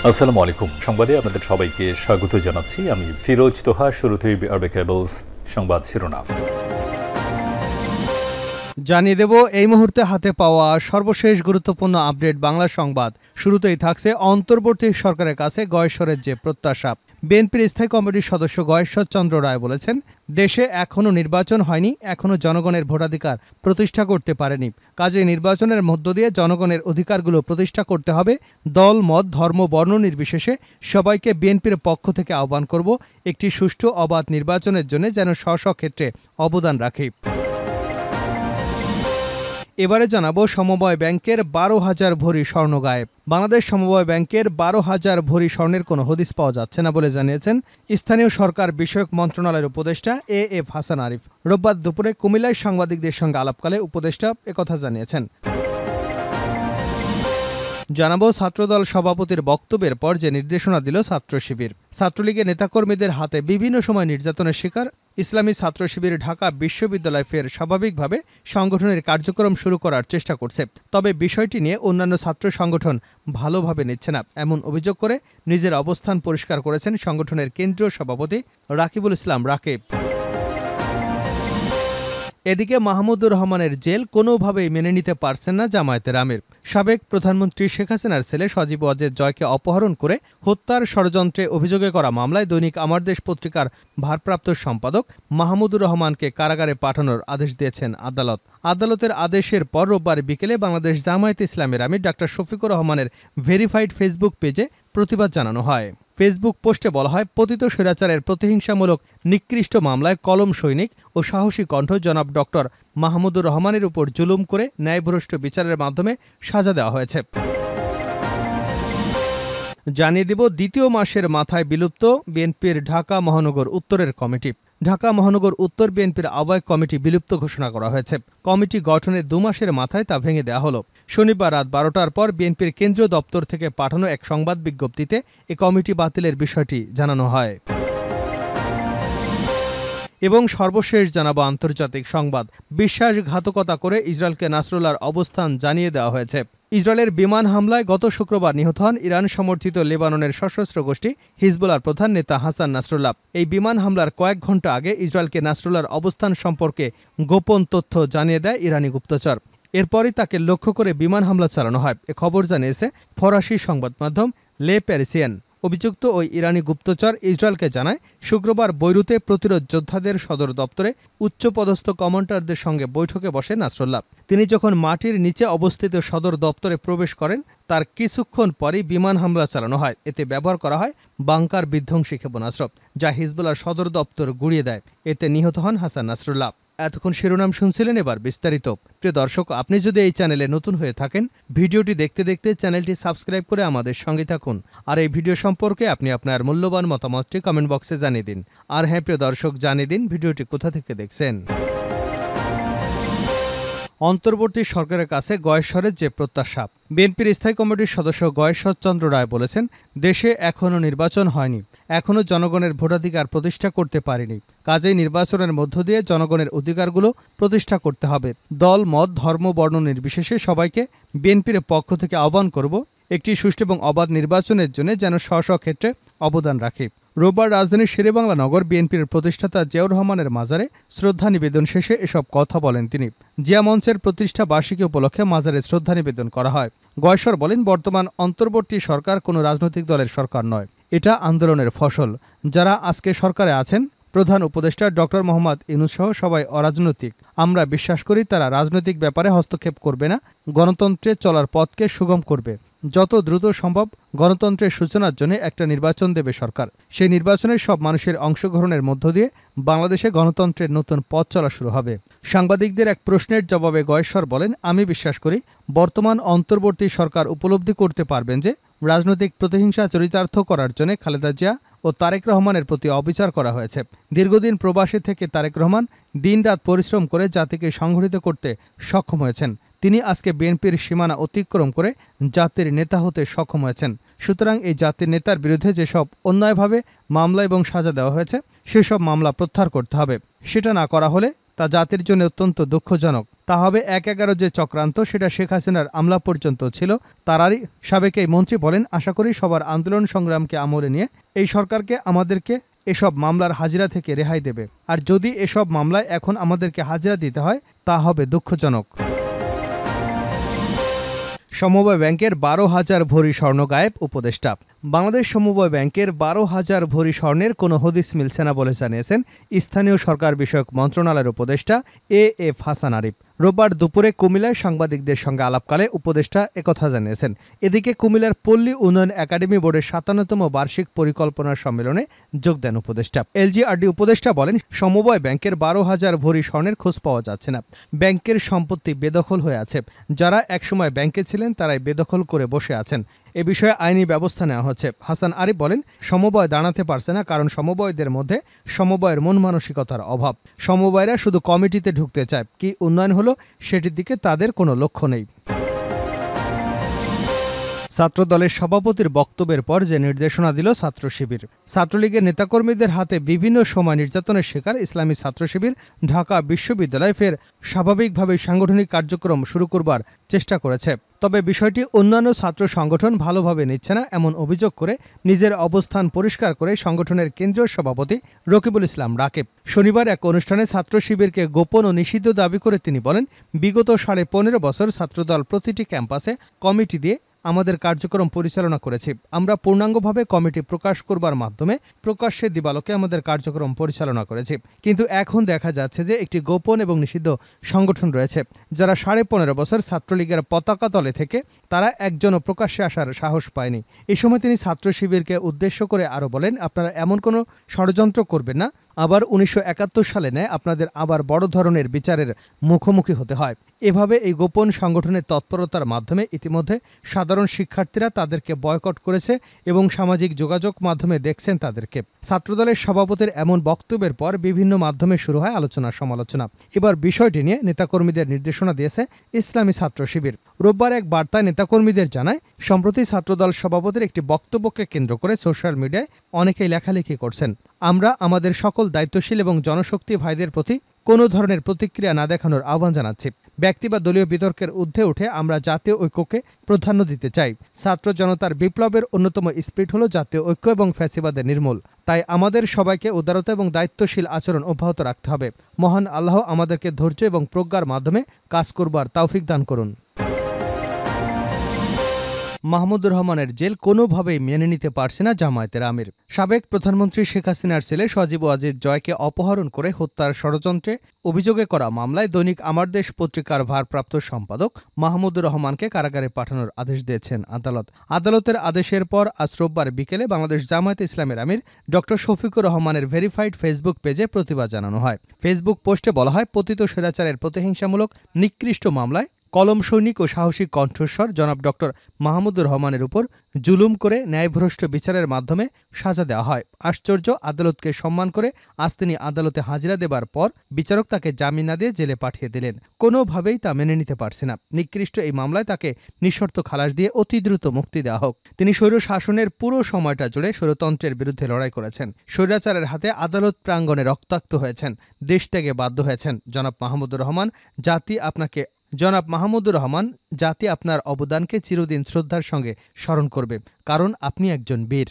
আসসালামু আলাইকুম। সংবাদে আপনাদের সবাইকে স্বাগত জানাচ্ছি। আমি ফিরোজ তোহা। শুরুতেই আরবে কেবলস সংবাদ শিরোনাম জানিয়ে দেব এই মুহূর্তে হাতে পাওয়া সর্বশেষ গুরুত্বপূর্ণ আপডেট বাংলা সংবাদ। শুরুতেই থাকছে অন্তর্বর্তী সরকারের কাছে গয়েশ্বরের যে প্রত্যাশা। বিএনপির স্থায়ী কমিটির সদস্য গয়েশ্বর চন্দ্র রায় বলেছেন, দেশে এখনও নির্বাচন হয়নি, এখনও জনগণের ভোটাধিকার প্রতিষ্ঠা করতে পারেনি। কাজেই নির্বাচনের মধ্য দিয়ে জনগণের অধিকারগুলো প্রতিষ্ঠা করতে হবে। দল, মত, ধর্ম, বর্ণ নির্বিশেষে সবাইকে বিএনপির পক্ষ থেকে আহ্বান করব একটি সুষ্ঠু অবাধ নির্বাচনের জন্য যেন স্ব ক্ষেত্রে অবদান রাখে। এবারে জানাবো সমবায় ব্যাংকের 12,000 ভরি স্বর্ণ গায়েব। বাংলাদেশ সমবায় ব্যাংকের 12,000 ভরি স্বর্ণের কোনো হদিস পাওয়া যাচ্ছে না বলে জানিয়েছেন স্থানীয় সরকার বিষয়ক মন্ত্রণালয়ের উপদেষ্টা এএফ হাসান আরিফ। রোববার দুপুরে কুমিল্লায় সাংবাদিকদের সঙ্গে আলাপকালে উপদেষ্টা একথা জানিয়েছেন। জানাবো ছাত্রদল সভাপতির বক্তব্যের পর যে নির্দেশনা দিল ছাত্র শিবির। ছাত্রলীগের নেতাকর্মীদের হাতে বিভিন্ন সময় নির্যাতনের শিকার ইসলামী ছাত্র শিবির ঢাকা বিশ্ববিদ্যালয় ফের স্বাভাবিকভাবে সংগঠনের কার্যক্রম শুরু করার চেষ্টা করছে। তবে বিষয়টি নিয়ে অন্যান্য ছাত্র সংগঠন ভালোভাবে নিচ্ছে না, এমন অভিযোগ করে নিজের অবস্থান পরিষ্কার করেছেন সংগঠনের কেন্দ্রীয় সভাপতি রাকিবুল ইসলাম রাকিব। এদিকে মাহমুদুর রহমানের জেল কোনোভাবেই মেনে নিতে পারছেন না জামায়াতের আমির। সাবেক প্রধানমন্ত্রী শেখ হাসিনার ছেলে সজীব ওয়াজেদ জয়কে অপহরণ করে হত্যার ষড়যন্ত্রে অভিযোগে করা মামলায় দৈনিক আমার দেশ পত্রিকার ভারপ্রাপ্ত সম্পাদক মাহমুদুর রহমানকে কারাগারে পাঠানোর আদেশ দিয়েছেন আদালত। আদালতের আদেশের পর রোববার বিকেলে বাংলাদেশ জামায়াতে ইসলামের আমির ডাক্তার শফিকুর রহমানের ভেরিফাইড ফেসবুক পেজে প্রতিবাদ জানানো হয়। ফেসবুক পোস্টে বলা হয়, পতিত স্বৈরাচারের প্রতিহিংসামূলক নিকৃষ্ট মামলায় কলম সৈনিক ও সাহসী কণ্ঠ জনাব ডক্টর মাহমুদুর রহমানের উপর জুলুম করে ন্যায়ভ্রষ্ট বিচারের মাধ্যমে সাজা দেওয়া হয়েছে। জানিয়ে দিব দ্বিতীয় মাসের মাথায় বিলুপ্ত বিএনপির ঢাকা মহানগর উত্তরের কমিটি। ঢাকা মহানগর উত্তর বিএনপির আহ্বায়ক কমিটি বিলুপ্ত ঘোষণা করা হয়েছে। কমিটি গঠনের 2 মাসের মাথায় তা ভেঙে দেওয়া হলো। শনিবার রাত 12টার পর বিএনপির কেন্দ্রীয় দপ্তর থেকে পাঠানো এক সংবাদ বিজ্ঞপ্তিতে এ কমিটি বাতিলের বিষয়টি জানানো হয়। এবং সর্বশেষ জানাবো আন্তর্জাতিক সংবাদ। বিশ্বাসঘাতকতা করে ইসরায়েলকে নাসরুল্লাহর অবস্থান জানিয়ে দেওয়া হয়েছে। ইসরায়েলের বিমান হামলায় গত শুক্রবার নিহত হন ইরান সমর্থিত লেবাননের সশস্ত্র গোষ্ঠী হিজবুল্লাহর প্রধান নেতা হাসান নাসরুল্লাহ। এই বিমান হামলার কয়েক ঘণ্টা আগে ইসরায়েলকে নাসরুল্লাহর অবস্থান সম্পর্কে গোপন তথ্য জানিয়ে দেয় ইরানি গুপ্তচর। এরপরই তাকে লক্ষ্য করে বিমান হামলা চালানো হয়। এ খবর জানিয়েছে ফরাসি সংবাদ মাধ্যম লে প্যারিসিয়ান। অভিযুক্ত ওই ইরানি গুপ্তচর ইসরায়েলকে জানায়, শুক্রবার বৈরুতে প্রতিরোধ যোদ্ধাদের সদর দপ্তরে উচ্চপদস্থ কমান্ডারদের সঙ্গে বৈঠকে বসে নাসরুল্লাহ। তিনি যখন মাটির নিচে অবস্থিত সদর দপ্তরে প্রবেশ করেন তার কিছুক্ষণ পরই বিমান হামলা চালানো হয়। এতে ব্যবহার করা হয় বাংকার বিধ্বংসী ক্ষেপণাস্ত্র, যা হিজবুল্লাহর সদর দপ্তর গুঁড়িয়ে দেয়। এতে নিহত হন হাসান নাসরুল্লাহ। এতক্ষণ শিরোনাম শুনছিলেন, এবার বিস্তারিত। প্রিয় দর্শক, আপনি যদি এই চ্যানেলে নতুন হয়ে থাকেন, ভিডিওটি দেখতে দেখতে চ্যানেলটি সাবস্ক্রাইব করে আমাদের সঙ্গে থাকুন। আর এই ভিডিও সম্পর্কে আপনি আপনার মূল্যবান মতামতটি কমেন্ট বক্সে জানিয়ে দিন। আর হ্যাঁ প্রিয় দর্শক, জানিয়ে দিন ভিডিওটি কোথা থেকে দেখছেন। অন্তর্বর্তী সরকারের কাছে গয়েশ্বরের যে প্রত্যাশা। বিএনপির স্থায়ী কমিটির সদস্য গয়েশ্বর চন্দ্র রায় বলেছেন, দেশে এখনও নির্বাচন হয়নি, এখনও জনগণের ভোটাধিকার প্রতিষ্ঠা করতে পারেনি। কাজেই নির্বাচনের মধ্য দিয়ে জনগণের অধিকারগুলো প্রতিষ্ঠা করতে হবে। দল, মত, ধর্ম, বর্ণ নির্বিশেষে সবাইকে বিএনপির পক্ষ থেকে আহ্বান করব একটি সুষ্ঠু এবং অবাধ নির্বাচনের জন্য যেন স্ব ক্ষেত্রে অবদান রাখে। রোববার রাজধানীর শেরেবাংলা নগর বিএনপির প্রতিষ্ঠাতা জিয়াউর রহমানের মাজারে শ্রদ্ধা নিবেদন শেষে এসব কথা বলেন তিনি। জিয়া মঞ্চের প্রতিষ্ঠা বার্ষিকী উপলক্ষে মাজারে শ্রদ্ধা নিবেদন করা হয়। গয়েশ্বর বলেন, বর্তমান অন্তর্বর্তী সরকার কোনো রাজনৈতিক দলের সরকার নয়, এটা আন্দোলনের ফসল। যারা আজকে সরকারে আছেন, প্রধান উপদেষ্টা ডক্টর মোহাম্মদ ইউনূস সহ সবাই অরাজনৈতিক। আমরা বিশ্বাস করি তারা রাজনৈতিক ব্যাপারে হস্তক্ষেপ করবে না, গণতন্ত্রে চলার পথকে সুগম করবে। যত দ্রুত সম্ভব গণতন্ত্রের সূচনার জন্য একটা নির্বাচন দেবে সরকার। সেই নির্বাচনের সব মানুষের অংশগ্রহণের মধ্য দিয়ে বাংলাদেশে গণতন্ত্রের নতুন পথ চলা শুরু হবে। সাংবাদিকদের এক প্রশ্নের জবাবে গয়েশ্বর বলেন, আমি বিশ্বাস করি বর্তমান অন্তর্বর্তী সরকার উপলব্ধি করতে পারবেন যে রাজনৈতিক প্রতিহিংসা চরিতার্থ করার জন্য খালেদা জিয়া ও তারেক রহমানের প্রতি অবিচার করা হয়েছে। দীর্ঘদিন প্রবাসী থেকে তারেক রহমান দিনরাত পরিশ্রম করে জাতিকে সংগঠিত করতে সক্ষম হয়েছেন। তিনি আজকে বিএনপির সীমানা অতিক্রম করে জাতির নেতা হতে সক্ষম হয়েছেন। সুতরাং এই জাতির নেতার বিরুদ্ধে যেসব অন্যায়ভাবে মামলা এবং সাজা দেওয়া হয়েছে সেসব মামলা প্রত্যাহার করতে হবে। সেটা না করা হলে তা জাতির জন্য অত্যন্ত দুঃখজনক। তা হবে ১/১১ যে চক্রান্ত, সেটা শেখ হাসিনার আমলা পর্যন্ত ছিল। তারারই সাবেক এই মন্ত্রী বলেন, আশা করি সবার আন্দোলন সংগ্রামকে আমলে নিয়ে এই সরকারকে আমাদেরকে এসব মামলার হাজিরা থেকে রেহাই দেবে। আর যদি এসব মামলায় এখন আমাদেরকে হাজিরা দিতে হয়, তা হবে দুঃখজনক। সমবায় ব্যাংকের ১২,০০০ ভরি স্বর্ণ গায়েব উপদেষ্টা। বাংলাদেশ সমবায় ব্যাংকের ১২,০০০ ভরি স্বর্ণের কোনো হদিস মিলছে না বলে জানিয়েছেন স্থানীয় সরকার বিষয়ক মন্ত্রণালয়ের উপদেষ্টা এএফ হাসান আরিফ। রোববার দুপুরে কুমিল্লায় সাংবাদিকদের সঙ্গে আলাপকালে উপদেষ্টা একথা জানিয়েছেন। এদিকে কুমিল্লার পল্লী উন্নয়ন একাডেমি বোর্ডের ৫৭তম বার্ষিক পরিকল্পনা সম্মেলনে যোগ দেন উপদেষ্টা। এলজিআরডি উপদেষ্টা বলেন, সমবায় ব্যাংকের ১২,০০০ ভরি স্বর্ণের খোঁজ পাওয়া যাচ্ছে না। ব্যাংকের সম্পত্তি বেদখল হয়ে আছে। যারা একসময় ব্যাংকে ছিলেন তারাই বেদখল করে বসে আছেন। এ বিষয়ে আইনি ব্যবস্থা নেওয়া হচ্ছে। হাসান আরিফ বলেন, সমবায় দাঁড়াতে পারছে না কারণ সমবায়দের মধ্যে সমবায়ের মন মানসিকতার অভাব। সমবায়রা শুধু কমিটিতে ঢুকতে চায়, কি উন্নয়ন হলো সেটির দিকে তাদের কোনো লক্ষ্য নেই। ছাত্রদলের সভাপতির বক্তব্যের পর যে নির্দেশনা দিল ছাত্র শিবির। ছাত্রলীগের নেতাকর্মীদের হাতে বিভিন্ন সময় নির্যাতনের শিকার ইসলামী ছাত্র শিবির ঢাকা বিশ্ববিদ্যালয়ে ফের স্বাভাবিকভাবে সাংগঠনিক কার্যক্রম শুরু করবার চেষ্টা করেছে। তবে বিষয়টি অন্যান্য ছাত্র সংগঠন ভালোভাবে নিচ্ছে না এমন অভিযোগ করে নিজের অবস্থান পরিষ্কার করে সংগঠনের কেন্দ্রীয় সভাপতি রকিবুল ইসলাম রাকিব শনিবার এক অনুষ্ঠানে ছাত্র শিবিরকে গোপন ও নিষিদ্ধ দাবি করে তিনি বলেন, বিগত ১৫.৫ বছর ছাত্রদল প্রতিটি ক্যাম্পাসে কমিটি দিয়ে আমাদের কার্যক্রম পরিচালনা করেছি। আমরা পূর্ণাঙ্গভাবে কমিটি প্রকাশ করবার মাধ্যমে প্রকাশ্যে দিবালোকে আমাদের কার্যক্রম পরিচালনা করেছি। কিন্তু এখন দেখা যাচ্ছে যে একটি গোপন এবং নিষিদ্ধ সংগঠন রয়েছে, যারা ১৫.৫ বছর ছাত্রলীগের পতাকা তলে থেকে তারা একজনও প্রকাশ্যে আসার সাহস পায়নি। এই সময় তিনি ছাত্র শিবিরকে উদ্দেশ্য করে আরও বলেন, আপনারা এমন কোনো ষড়যন্ত্র করবেন না আবার ১৯৭১ সালে নেয় আপনাদের আবার বড় ধরনের বিচারের মুখোমুখি হতে হয়। এভাবে এই গোপন সংগঠনের তৎপরতার মাধ্যমে ইতিমধ্যে সাধারণ শিক্ষার্থীরা তাদেরকে বয়কট করেছে এবং সামাজিক যোগাযোগ মাধ্যমে দেখছেন তাদেরকে। ছাত্রদলের সভাপতির এমন বক্তব্যের পর বিভিন্ন মাধ্যমে শুরু হয় আলোচনা সমালোচনা। এবার বিষয়টি নিয়ে নেতাকর্মীদের নির্দেশনা দিয়েছে ইসলামী ছাত্র শিবির। রোববার এক বার্তায় নেতাকর্মীদের জানায়, সম্প্রতি ছাত্রদল সভাপতির একটি বক্তব্যকে কেন্দ্র করে সোশ্যাল মিডিয়ায় অনেকেই লেখালেখি করছেন। আমরা আমাদের সকল দায়িত্বশীল এবং জনশক্তি ভাইদের প্রতি কোনো ধরনের প্রতিক্রিয়া না দেখানোর আহ্বান জানাচ্ছি। ব্যক্তি বা দলীয় বিতর্কের ঊর্ধ্বে উঠে আমরা জাতীয় ঐক্যকে প্রাধান্য দিতে চাই। ছাত্র জনতার বিপ্লবের অন্যতম স্পিরিট হল জাতীয় ঐক্য এবং ফ্যাসিবাদের নির্মূল। তাই আমাদের সবাইকে উদারতা এবং দায়িত্বশীল আচরণ অব্যাহত রাখতে হবে। মহান আল্লাহ আমাদেরকে ধৈর্য এবং প্রজ্ঞার মাধ্যমে কাজ করবার তৌফিক দান করুন। মাহমুদুর রহমানের জেল কোনোভাবেই মেনে নিতে পারছে না জামায়াতের আমির। সাবেক প্রধানমন্ত্রী শেখ হাসিনার ছেলে সজীব ওয়াজিদ জয়কে অপহরণ করে হত্যার ষড়যন্ত্রে অভিযোগে করা মামলায় দৈনিক আমার দেশ পত্রিকার ভারপ্রাপ্ত সম্পাদক মাহমুদুর রহমানকে কারাগারে পাঠানোর আদেশ দিয়েছেন আদালত। আদালতের আদেশের পর আজ রোববার বিকেলে বাংলাদেশ জামায়াতে ইসলামের আমির ড শফিকুর রহমানের ভেরিফাইড ফেসবুক পেজে প্রতিবাদ জানানো হয়। ফেসবুক পোস্টে বলা হয়, পতিত স্বৈরাচারের প্রতিহিংসামূলক নিকৃষ্ট মামলায় কলম সৈনিক ও সাহসী কণ্ঠস্বর জনাব ড মাহমুদুর রহমানের উপর জুলুম করে ন্যায়ভ্রষ্ট বিচারের মাধ্যমে সাজা দেওয়া হয়। আশ্চর্য, আদালতকে সম্মান করে আজ তিনি আদালতে হাজিরা দেবার পর বিচারক তাকে জামিন না দিয়ে জেলে পাঠিয়ে দিলেন। কোনোভাবেই তা মেনে নিতে পারছে না। নিকৃষ্ট এই মামলায় তাকে নিঃশর্ত খালাস দিয়ে অতি দ্রুত মুক্তি দেওয়া হোক। তিনি স্বৈর শাসনের পুরো সময়টা জুড়ে স্বৈরতন্ত্রের বিরুদ্ধে লড়াই করেছেন। স্বৈরাচারের হাতে আদালত প্রাঙ্গণে রক্তাক্ত হয়েছেন, দেশ ত্যাগে বাধ্য হয়েছেন। জনাব মাহমুদুর রহমান, জাতি আপনার অবদানকে চিরদিন শ্রদ্ধার সঙ্গে স্মরণ করবে, কারণ আপনি একজন বীর।